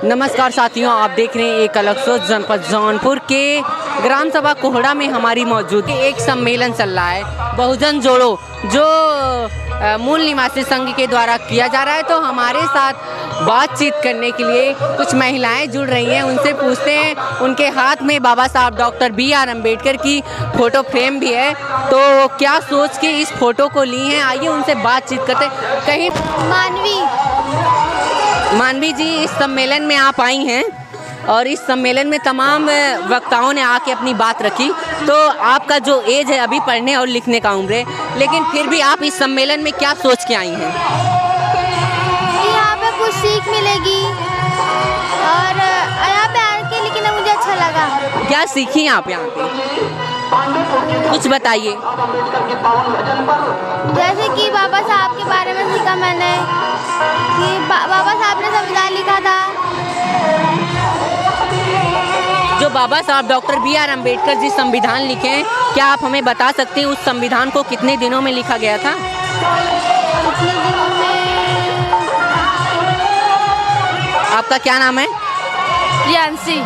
नमस्कार साथियों, आप देख रहे हैं एक अलग सोच। जनपद जौनपुर के ग्राम सभा कोहड़ा में हमारी मौजूदगी एक सम्मेलन चल रहा है, बहुजन जोड़ो, जो मूल निवासी संघ के द्वारा किया जा रहा है। तो हमारे साथ बातचीत करने के लिए कुछ महिलाएं जुड़ रही हैं, उनसे पूछते हैं। उनके हाथ में बाबा साहब डॉक्टर B.R. अम्बेडकर की फ़ोटो फ्रेम भी है, तो क्या सोच के इस फ़ोटो को ली हैं, आइए उनसे बातचीत करते। कहीं मानवी जी, इस सम्मेलन में आप आई हैं और इस सम्मेलन में तमाम वक्ताओं ने आके अपनी बात रखी। तो आपका जो एज है अभी पढ़ने और लिखने का उम्र है, लेकिन फिर भी आप इस सम्मेलन में क्या सोच के आई हैं? यहाँ पे कुछ सीख मिलेगी और यहाँ पे आके लेकिन मुझे अच्छा लगा। क्या सीखी आप यहाँ पे, कुछ बताइए। जैसे कि बाबा साहब के बारे में सीखा मैंने कि बाबा साहब ने संविधान लिखा था। जो बाबा साहब डॉक्टर B.R. अम्बेडकर जी संविधान लिखे हैं, क्या आप हमें बता सकते हैं उस संविधान को कितने दिनों में लिखा गया था? कितने दिनों में? आपका क्या नाम है? प्रियांशी।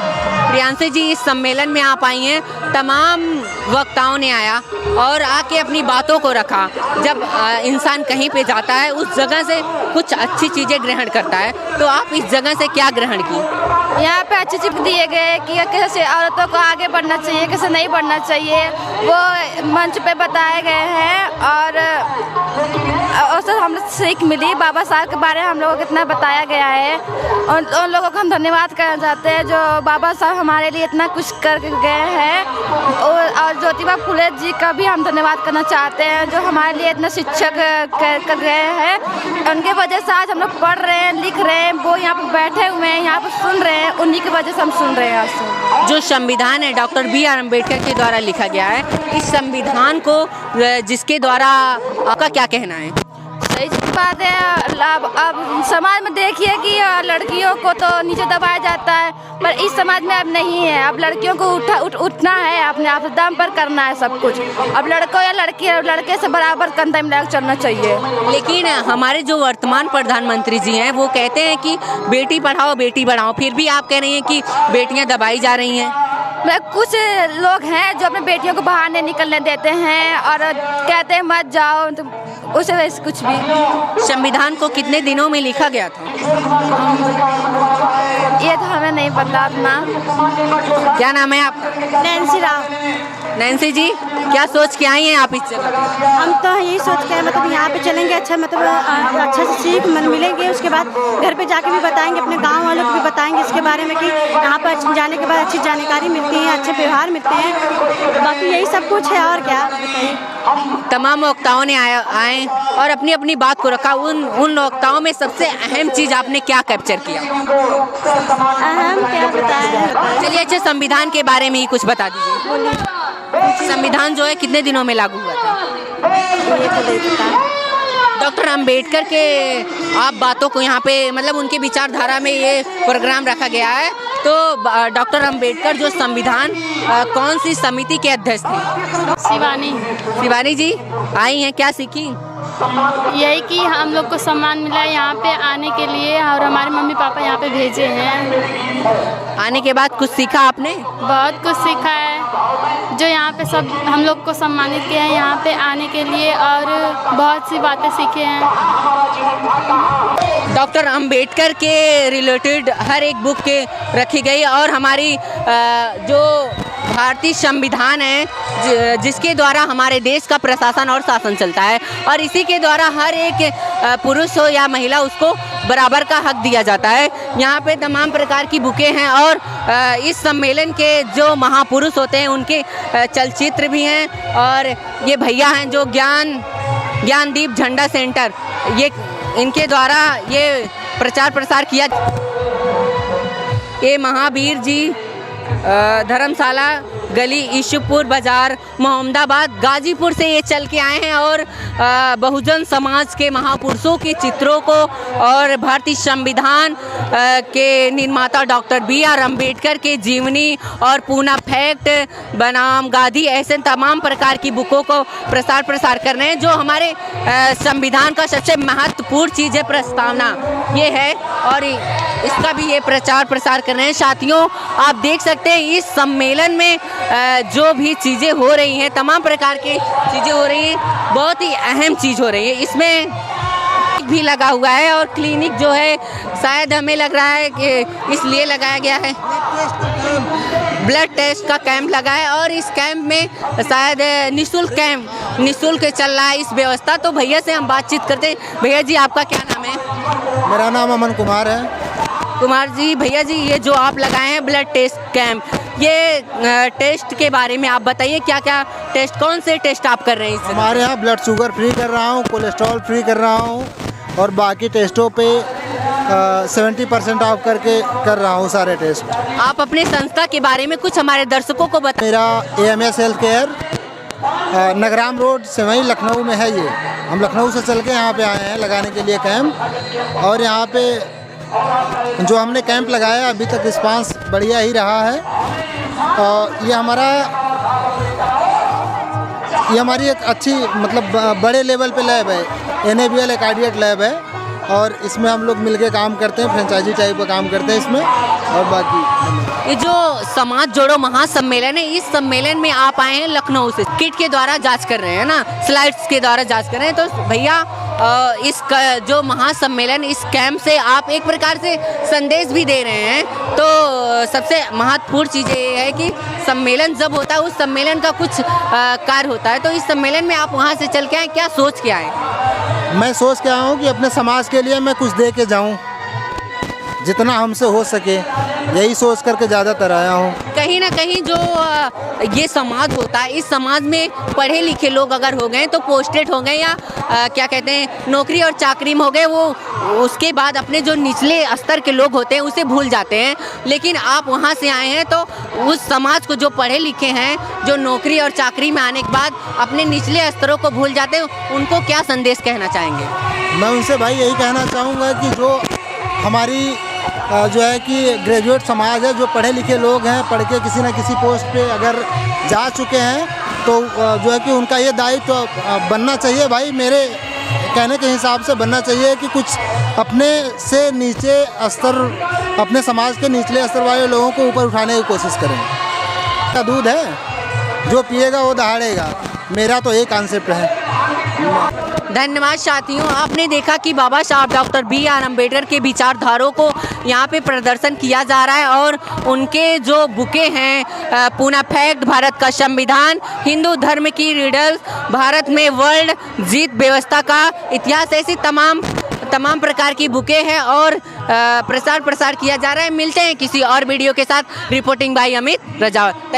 प्रियांशी जी, इस सम्मेलन में आप आई हैं, तमाम वक्ताओं ने आया और आके अपनी बातों को रखा। जब इंसान कहीं पे जाता है उस जगह से कुछ अच्छी चीज़ें ग्रहण करता है, तो आप इस जगह से क्या ग्रहण की? यहाँ पे अच्छी चीज दिए गए कि कैसे औरतों को आगे बढ़ना चाहिए, कैसे नहीं बढ़ना चाहिए, वो मंच पे बताए गए हैं। और उससे हम सीख मिली। बाबा साहब के बारे में हम लोगों को कितना बताया गया है, उन लोगों को हम धन्यवाद करना चाहते हैं जो बाबा साहब हमारे लिए इतना कुछ कर गए हैं। और ज्योतिबा फुले जी का भी हम धन्यवाद करना चाहते हैं जो हमारे लिए इतना शिक्षक कर गए हैं। उनके वजह से आज हम लोग पढ़ रहे हैं, लिख रहे हैं, वो यहाँ पर बैठे हुए हैं, यहाँ पर सुन रहे हैं, उन्हीं की वजह से हम सुन रहे हैं आज से। जो संविधान है डॉक्टर B.R. अम्बेडकर के द्वारा लिखा गया है, इस संविधान को जिसके द्वारा आपका क्या कहना है? सही बात है। अब समाज में देखिए कि लड़कियों को तो नीचे दबाया जाता है, पर इस समाज में अब नहीं है। अब लड़कियों को उठना है, अपने आप दम पर करना है सब कुछ। अब लड़कों या लड़के से बराबर कंधे मिलाकर चलना चाहिए। लेकिन हमारे जो वर्तमान प्रधानमंत्री जी हैं वो कहते हैं कि बेटी पढ़ाओ बेटी बढ़ाओ, फिर भी आप कह रही हैं कि बेटियां दबाई जा रही हैं। कुछ लोग हैं जो अपने बेटियों को बाहर नहीं निकलने देते हैं और कहते हैं मत जाओ, तो उसे वैसे कुछ भी। संविधान को कितने दिनों में लिखा गया था? ये तो हमें नहीं पता अपना। क्या नाम है आपका? नैन्सी राव। नैन्सी जी, क्या सोच के आई हैं आप इस जगह? हम तो यही सोच के मतलब यहाँ पे चलेंगे, अच्छा मतलब अच्छा से सीख मिलेंगे। उसके बाद घर पे जाके भी बताएंगे, अपने गांव वालों को भी बताएंगे इसके बारे में कि यहाँ पर जाने के बाद अच्छी जानकारी मिलती है, अच्छे व्यवहार मिलते हैं। बाकी यही सब कुछ है और क्या बताइए। तमाम वक्ताओं ने आए और अपनी अपनी बात को रखा। उन वक्ताओं में सबसे अहम चीज़ आपने क्या कैप्चर किया? अहम क्या बताया? चलिए, अच्छे संविधान के बारे में ही कुछ बता दीजिए। संविधान जो है कितने दिनों में लागू हुआ था? ये तो नहीं पता। डॉक्टर अम्बेडकर के आप बातों को यहाँ पे मतलब उनके विचारधारा में ये प्रोग्राम रखा गया है। तो डॉक्टर अम्बेडकर जो संविधान कौन सी समिति के अध्यक्ष थे? शिवानी जी आई हैं, क्या सीखी? यही कि हम लोग को सम्मान मिला यहाँ पे आने के लिए और हमारे मम्मी पापा यहाँ पे भेजे हैं। आने के बाद कुछ सीखा आपने? बहुत कुछ सीखा है, जो यहाँ पे सब हम लोग को सम्मानित किया है यहाँ पे आने के लिए, और बहुत सी बातें सीखे हैं। डॉक्टर अम्बेडकर के रिलेटेड हर एक बुक के रखी गई और हमारी जो भारतीय संविधान है जिसके द्वारा हमारे देश का प्रशासन और शासन चलता है, और इसी के द्वारा हर एक पुरुष हो या महिला उसको बराबर का हक दिया जाता है। यहाँ पे तमाम प्रकार की बुकें हैं और इस सम्मेलन के जो महापुरुष होते हैं उनके चलचित्र भी हैं। और ये भैया हैं जो ज्ञानदीप झंडा सेंटर, ये इनके द्वारा ये प्रचार प्रसार किया। ये महावीर जी धर्मशाला गली ईशुपुर बाज़ार मोहम्मदाबाद गाजीपुर से ये चल के आए हैं और बहुजन समाज के महापुरुषों के चित्रों को और भारतीय संविधान के निर्माता डॉक्टर B.R. अम्बेडकर के जीवनी और पूना फैक्ट बनाम गांधी ऐसे तमाम प्रकार की बुकों को प्रसार कर रहे हैं। जो हमारे संविधान का सबसे महत्वपूर्ण चीज़ है प्रस्तावना, ये है और इसका भी ये प्रचार प्रसार कर रहे हैं। साथियों, आप देख सकते हैं इस सम्मेलन में जो भी चीज़ें हो रही हैं, तमाम प्रकार की चीज़ें हो रही हैं, बहुत ही अहम चीज़ हो रही है। इसमें भी लगा हुआ है और क्लिनिक जो है शायद हमें लग रहा है कि इसलिए लगाया गया है, ब्लड टेस्ट का कैंप लगा है और इस कैंप में शायद निःशुल्क चल रहा है इस व्यवस्था। तो भैया से हम बातचीत करते हैं। भैया जी, आपका क्या नाम है? मेरा नाम अमन कुमार है। कुमार जी, भैया जी, ये जो आप लगाए हैं ब्लड टेस्ट कैंप, ये टेस्ट के बारे में आप बताइए, क्या क्या टेस्ट, कौन से टेस्ट आप कर रहे हैं इससे? हमारे यहाँ ब्लड शुगर फ्री कर रहा हूँ, कोलेस्ट्रॉल फ्री कर रहा हूँ और बाकी टेस्टों पे 70% ऑफ करके कर रहा हूँ सारे टेस्ट। आप अपने संस्था के बारे में कुछ हमारे दर्शकों को बताइए। मेरा AMS health care Nagram road Sewai Lucknow में है। ये हम लखनऊ से चल के यहाँ पे आए हैं लगाने के लिए कैंप, और यहाँ पे जो हमने कैंप लगाया अभी तक रिस्पांस बढ़िया ही रहा है। और ये हमारी एक अच्छी मतलब बड़े लेवल पे लैब है, NABL एक्रेडिटेड लैब है और इसमें हम लोग मिलके काम करते हैं, फ्रेंचाइजी टाइप का काम करते हैं इसमें। और बाकी ये जो समाज जोड़ो महासम्मेलन है, इस सम्मेलन में आप आए हैं लखनऊ से, किट के द्वारा जांच कर रहे हैं ना, स्लाइड्स के द्वारा जांच कर रहे हैं। तो भैया, इस जो महासम्मेलन, इस कैंप से आप एक प्रकार से संदेश भी दे रहे हैं। तो सबसे महत्वपूर्ण चीज़ ये है कि सम्मेलन जब होता है उस सम्मेलन का कुछ कार्य होता है। तो इस सम्मेलन में आप वहाँ से चल के आए, क्या सोच के आए? मैं सोच के आया हूँ कि अपने समाज के लिए मैं कुछ दे के जाऊँ, जितना हमसे हो सके, यही सोच करके ज़्यादातर आया हूँ। कहीं ना कहीं जो ये समाज होता है, इस समाज में पढ़े लिखे लोग अगर हो गए तो पोस्टेड हो गए या क्या कहते हैं नौकरी और चाकरी में हो गए, वो उसके बाद अपने जो निचले स्तर के लोग होते हैं उसे भूल जाते हैं। लेकिन आप वहाँ से आए हैं तो उस समाज को जो पढ़े लिखे हैं, जो नौकरी और चाकरी में आने के बाद अपने निचले स्तरों को भूल जाते हैं, उनको क्या संदेश कहना चाहेंगे? मैं उनसे भाई यही कहना चाहूँगा कि जो हमारी जो है कि ग्रेजुएट समाज है, जो पढ़े लिखे लोग हैं, पढ़ के किसी न किसी पोस्ट पे अगर जा चुके हैं, तो जो है कि उनका ये दायित्व बनना चाहिए भाई, मेरे कहने के हिसाब से बनना चाहिए कि कुछ अपने से नीचे स्तर, अपने समाज के निचले स्तर वाले लोगों को ऊपर उठाने की कोशिश करें। का दूध है, जो पिएगा वो दहाड़ेगा, मेरा तो एक कॉन्सेप्ट है। धन्यवाद साथियों, आपने देखा कि बाबा साहब डॉक्टर BR अम्बेडकर के विचारधारों को यहाँ पे प्रदर्शन किया जा रहा है और उनके जो बुके हैं, पूना फैक्ट, भारत का संविधान, हिंदू धर्म की रिडल्स, भारत में वर्ल्ड जीत व्यवस्था का इतिहास, ऐसी तमाम प्रकार की बुके हैं और प्रसार किया जा रहा है। मिलते हैं किसी और वीडियो के साथ। Reporting by Amit Rajawat.